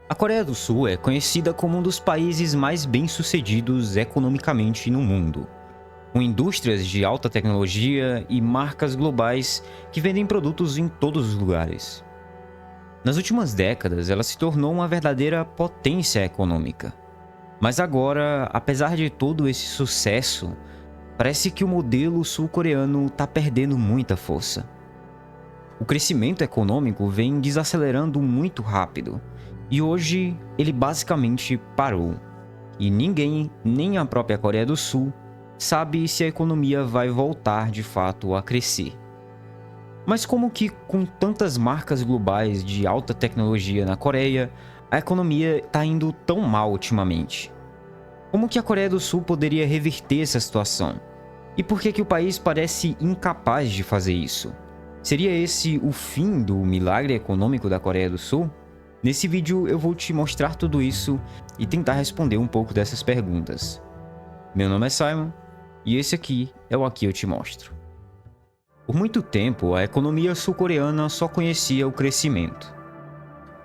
A Coreia do Sul é conhecida como um dos países mais bem-sucedidos economicamente no mundo, com indústrias de alta tecnologia e marcas globais que vendem produtos em todos os lugares. Nas últimas décadas, ela se tornou uma verdadeira potência econômica. Mas agora, apesar de todo esse sucesso, parece que o modelo sul-coreano está perdendo muita força. O crescimento econômico vem desacelerando muito rápido, e hoje ele basicamente parou. E ninguém, nem a própria Coreia do Sul, sabe se a economia vai voltar de fato a crescer. Mas como que com tantas marcas globais de alta tecnologia na Coreia, a economia está indo tão mal ultimamente? Como que a Coreia do Sul poderia reverter essa situação? E por que o país parece incapaz de fazer isso? Seria esse o fim do milagre econômico da Coreia do Sul? Nesse vídeo eu vou te mostrar tudo isso e tentar responder um pouco dessas perguntas. Meu nome é Simon e esse aqui é o Aqui Eu Te Mostro. Por muito tempo, a economia sul-coreana só conhecia o crescimento.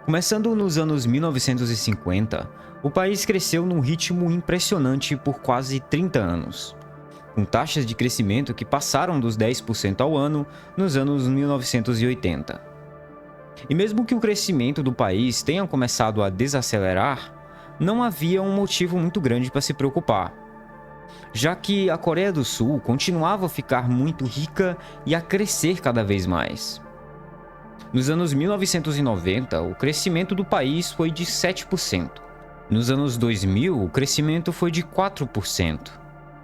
Começando nos anos 1950, o país cresceu num ritmo impressionante por quase 30 anos, com taxas de crescimento que passaram dos 10% ao ano nos anos 1980. E mesmo que o crescimento do país tenha começado a desacelerar, não havia um motivo muito grande para se preocupar, já que a Coreia do Sul continuava a ficar muito rica e a crescer cada vez mais. Nos anos 1990, o crescimento do país foi de 7%. Nos anos 2000, o crescimento foi de 4%.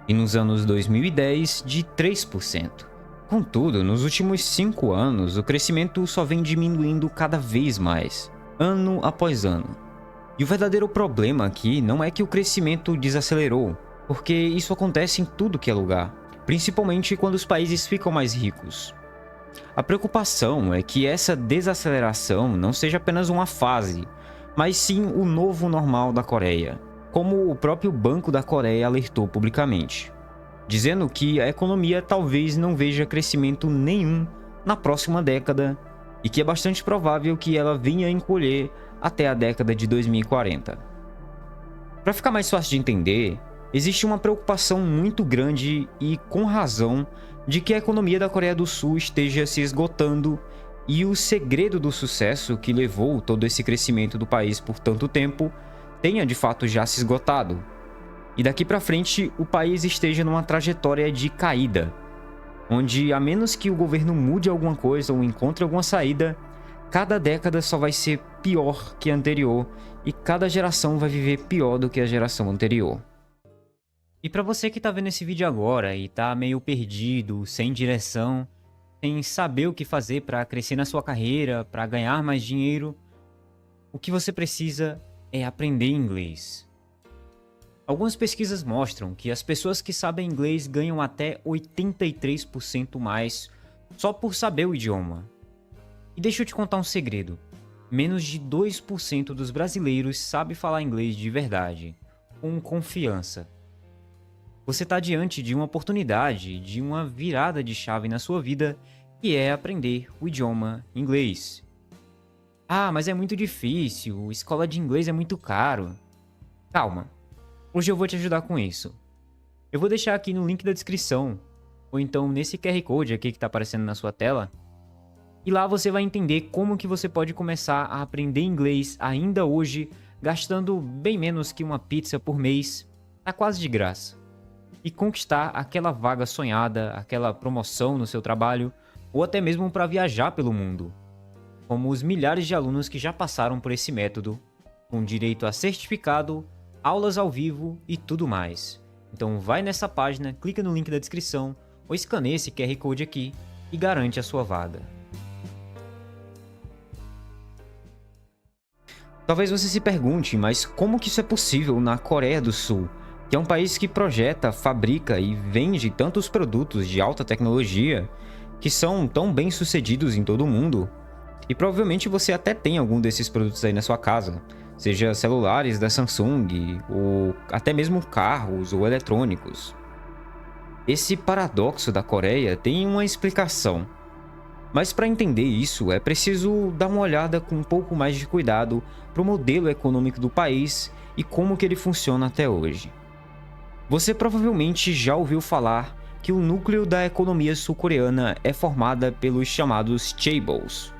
E nos anos 2010, de 3%. Contudo, nos últimos 5 anos, o crescimento só vem diminuindo cada vez mais, ano após ano. E o verdadeiro problema aqui não é que o crescimento desacelerou, porque isso acontece em tudo que é lugar, principalmente quando os países ficam mais ricos. A preocupação é que essa desaceleração não seja apenas uma fase, mas sim o novo normal da Coreia, como o próprio Banco da Coreia alertou publicamente, dizendo que a economia talvez não veja crescimento nenhum na próxima década e que é bastante provável que ela venha a encolher até a década de 2040. Para ficar mais fácil de entender, existe uma preocupação muito grande e com razão de que a economia da Coreia do Sul esteja se esgotando e o segredo do sucesso que levou todo esse crescimento do país por tanto tempo tenha de fato já se esgotado. E daqui para frente o país esteja numa trajetória de caída, onde a menos que o governo mude alguma coisa ou encontre alguma saída, cada década só vai ser pior que a anterior e cada geração vai viver pior do que a geração anterior. E para você que tá vendo esse vídeo agora e tá meio perdido, sem direção, sem saber o que fazer para crescer na sua carreira, para ganhar mais dinheiro, o que você precisa é aprender inglês. Algumas pesquisas mostram que as pessoas que sabem inglês ganham até 83% mais só por saber o idioma. E deixa eu te contar um segredo. Menos de 2% dos brasileiros sabe falar inglês de verdade, com confiança. Você está diante de uma oportunidade, de uma virada de chave na sua vida, que é aprender o idioma inglês. Ah, mas é muito difícil, escola de inglês é muito caro. Calma, hoje eu vou te ajudar com isso. Eu vou deixar aqui no link da descrição, ou então nesse QR Code aqui que está aparecendo na sua tela, e lá você vai entender como que você pode começar a aprender inglês ainda hoje, gastando bem menos que uma pizza por mês, tá quase de graça. E conquistar aquela vaga sonhada, aquela promoção no seu trabalho, ou até mesmo para viajar pelo mundo, como os milhares de alunos que já passaram por esse método, com direito a certificado, aulas ao vivo e tudo mais. Então vai nessa página, clica no link da descrição, ou escaneia esse QR Code aqui e garante a sua vaga. Talvez você se pergunte, mas como que isso é possível na Coreia do Sul? Que é um país que projeta, fabrica e vende tantos produtos de alta tecnologia que são tão bem sucedidos em todo o mundo. E provavelmente você até tem algum desses produtos aí na sua casa, seja celulares da Samsung, ou até mesmo carros ou eletrônicos. Esse paradoxo da Coreia tem uma explicação, Mas para entender isso, é preciso dar uma olhada com um pouco mais de cuidado para o modelo econômico do país e como que ele funciona até hoje. Você provavelmente já ouviu falar que o núcleo da economia sul-coreana é formada pelos chamados chaebols,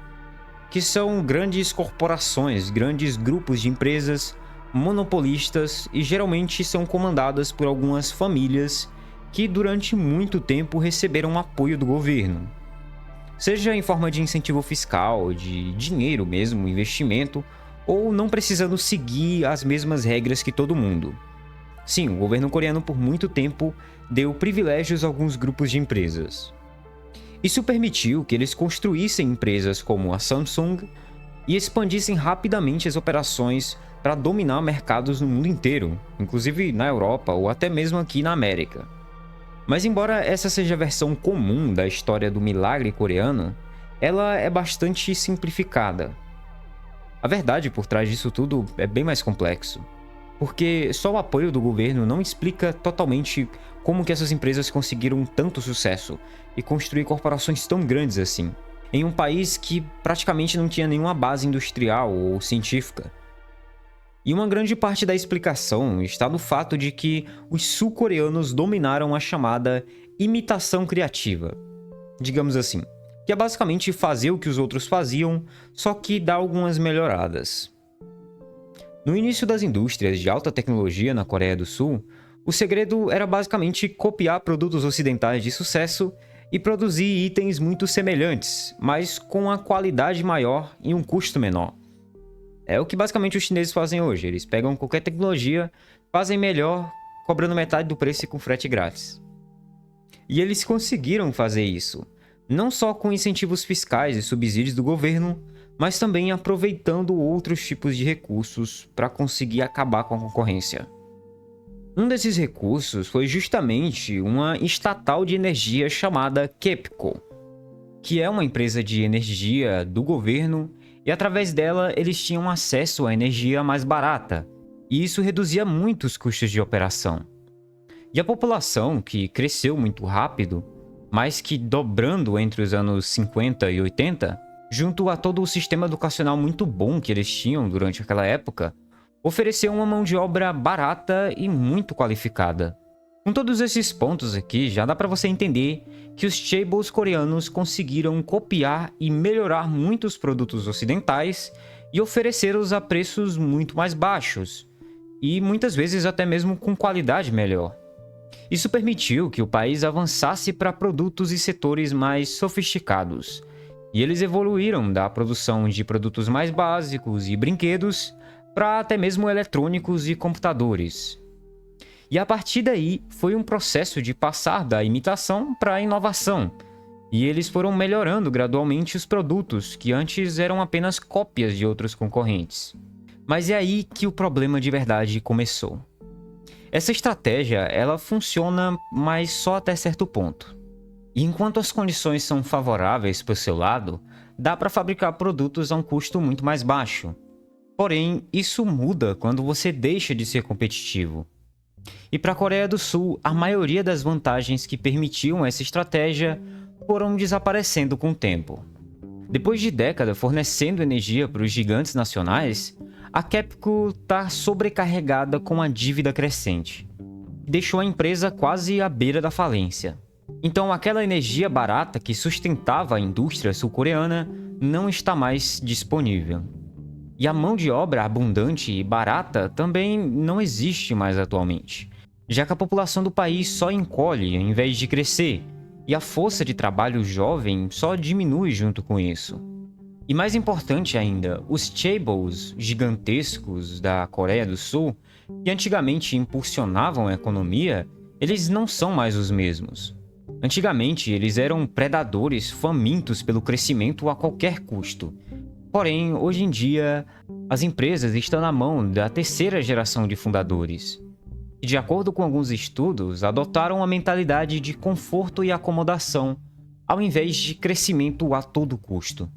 que são grandes corporações, grandes grupos de empresas monopolistas e geralmente são comandadas por algumas famílias que durante muito tempo receberam apoio do governo, seja em forma de incentivo fiscal, de dinheiro mesmo, investimento, ou não precisando seguir as mesmas regras que todo mundo. Sim, o governo coreano por muito tempo deu privilégios a alguns grupos de empresas. Isso permitiu que eles construíssem empresas como a Samsung e expandissem rapidamente as operações para dominar mercados no mundo inteiro, inclusive na Europa ou até mesmo aqui na América. Mas embora essa seja a versão comum da história do milagre coreano, ela é bastante simplificada. A verdade por trás disso tudo é bem mais complexo, porque só o apoio do governo não explica totalmente como que essas empresas conseguiram tanto sucesso e construir corporações tão grandes assim, em um país que praticamente não tinha nenhuma base industrial ou científica. E uma grande parte da explicação está no fato de que os sul-coreanos dominaram a chamada imitação criativa, digamos assim, que é basicamente fazer o que os outros faziam, só que dar algumas melhoradas. No início das indústrias de alta tecnologia na Coreia do Sul, o segredo era basicamente copiar produtos ocidentais de sucesso e produzir itens muito semelhantes, mas com a qualidade maior e um custo menor. É o que basicamente os chineses fazem hoje, eles pegam qualquer tecnologia, fazem melhor, cobrando metade do preço e com frete grátis. E eles conseguiram fazer isso, não só com incentivos fiscais e subsídios do governo, mas também aproveitando outros tipos de recursos para conseguir acabar com a concorrência. Um desses recursos foi justamente uma estatal de energia chamada KEPCO, que é uma empresa de energia do governo e através dela eles tinham acesso à energia mais barata, e isso reduzia muito os custos de operação. E a população, que cresceu muito rápido, mais que dobrando entre os anos 50 e 80, junto a todo o sistema educacional muito bom que eles tinham durante aquela época, ofereceu uma mão de obra barata e muito qualificada. Com todos esses pontos aqui, já dá para você entender que os chaebols coreanos conseguiram copiar e melhorar muitos produtos ocidentais e oferecê-los a preços muito mais baixos, e muitas vezes até mesmo com qualidade melhor. Isso permitiu que o país avançasse para produtos e setores mais sofisticados, e eles evoluíram da produção de produtos mais básicos e brinquedos para até mesmo eletrônicos e computadores. E a partir daí foi um processo de passar da imitação para a inovação, e eles foram melhorando gradualmente os produtos que antes eram apenas cópias de outros concorrentes. Mas é aí que o problema de verdade começou. Essa estratégia, ela funciona, mas só até certo ponto. E enquanto as condições são favoráveis para o seu lado, dá para fabricar produtos a um custo muito mais baixo. Porém, isso muda quando você deixa de ser competitivo. E para a Coreia do Sul, a maioria das vantagens que permitiam essa estratégia foram desaparecendo com o tempo. Depois de décadas fornecendo energia para os gigantes nacionais, a KEPCO está sobrecarregada com a dívida crescente. Deixou a empresa quase à beira da falência. Então aquela energia barata que sustentava a indústria sul-coreana não está mais disponível. E a mão de obra abundante e barata também não existe mais atualmente, já que a população do país só encolhe em vez de crescer, e a força de trabalho jovem só diminui junto com isso. E mais importante ainda, os chaebols gigantescos da Coreia do Sul, que antigamente impulsionavam a economia, eles não são mais os mesmos. Antigamente, eles eram predadores famintos pelo crescimento a qualquer custo. Porém, hoje em dia, as empresas estão na mão da terceira geração de fundadores. E, de acordo com alguns estudos, adotaram a mentalidade de conforto e acomodação, ao invés de crescimento a todo custo.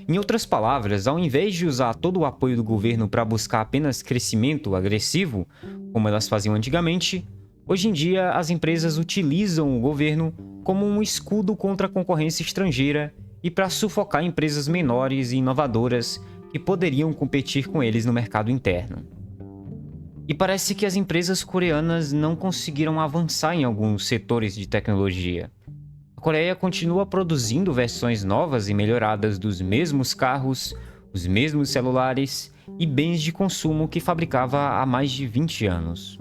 Em outras palavras, ao invés de usar todo o apoio do governo para buscar apenas crescimento agressivo, como elas faziam antigamente, hoje em dia as empresas utilizam o governo como um escudo contra a concorrência estrangeira e para sufocar empresas menores e inovadoras que poderiam competir com eles no mercado interno. E parece que as empresas coreanas não conseguiram avançar em alguns setores de tecnologia. A Coreia continua produzindo versões novas e melhoradas dos mesmos carros, os mesmos celulares e bens de consumo que fabricava há mais de 20 anos.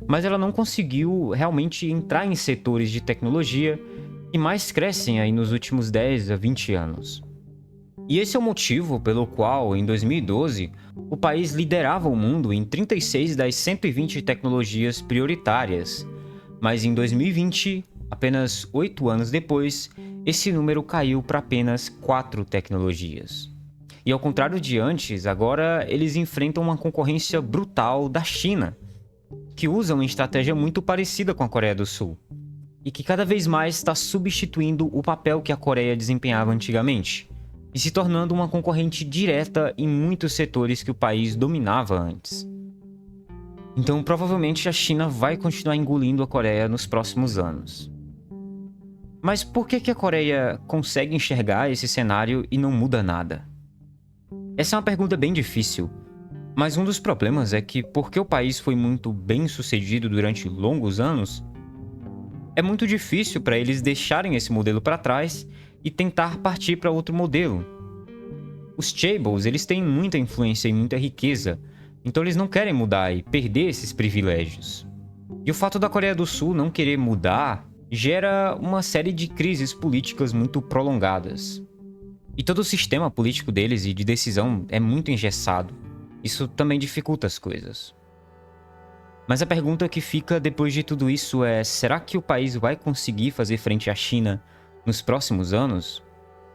Mas ela não conseguiu realmente entrar em setores de tecnologia que mais crescem aí nos últimos 10 a 20 anos. E esse é o motivo pelo qual, em 2012, o país liderava o mundo em 36 das 120 tecnologias prioritárias, mas em 2020, apenas 8 anos depois, esse número caiu para apenas 4 tecnologias. E ao contrário de antes, agora eles enfrentam uma concorrência brutal da China, que usa uma estratégia muito parecida com a Coreia do Sul, e que cada vez mais está substituindo o papel que a Coreia desempenhava antigamente, e se tornando uma concorrente direta em muitos setores que o país dominava antes. Então, provavelmente a China vai continuar engolindo a Coreia nos próximos anos. Mas por que a Coreia consegue enxergar esse cenário e não muda nada? Essa é uma pergunta bem difícil, mas um dos problemas é que, porque o país foi muito bem sucedido durante longos anos, é muito difícil para eles deixarem esse modelo para trás e tentar partir para outro modelo. Os chaebols, eles têm muita influência e muita riqueza, então eles não querem mudar e perder esses privilégios. E o fato da Coreia do Sul não querer mudar gera uma série de crises políticas muito prolongadas. E todo o sistema político deles e de decisão é muito engessado. Isso também dificulta as coisas. Mas a pergunta que fica depois de tudo isso é: será que o país vai conseguir fazer frente à China nos próximos anos?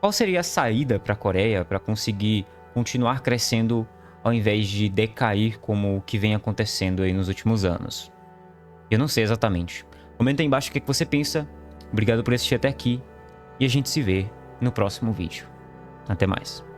Qual seria a saída para a Coreia para conseguir continuar crescendo ao invés de decair como o que vem acontecendo aí nos últimos anos? Eu não sei exatamente. Comenta aí embaixo o que você pensa. Obrigado por assistir até aqui e a gente se vê no próximo vídeo. Até mais.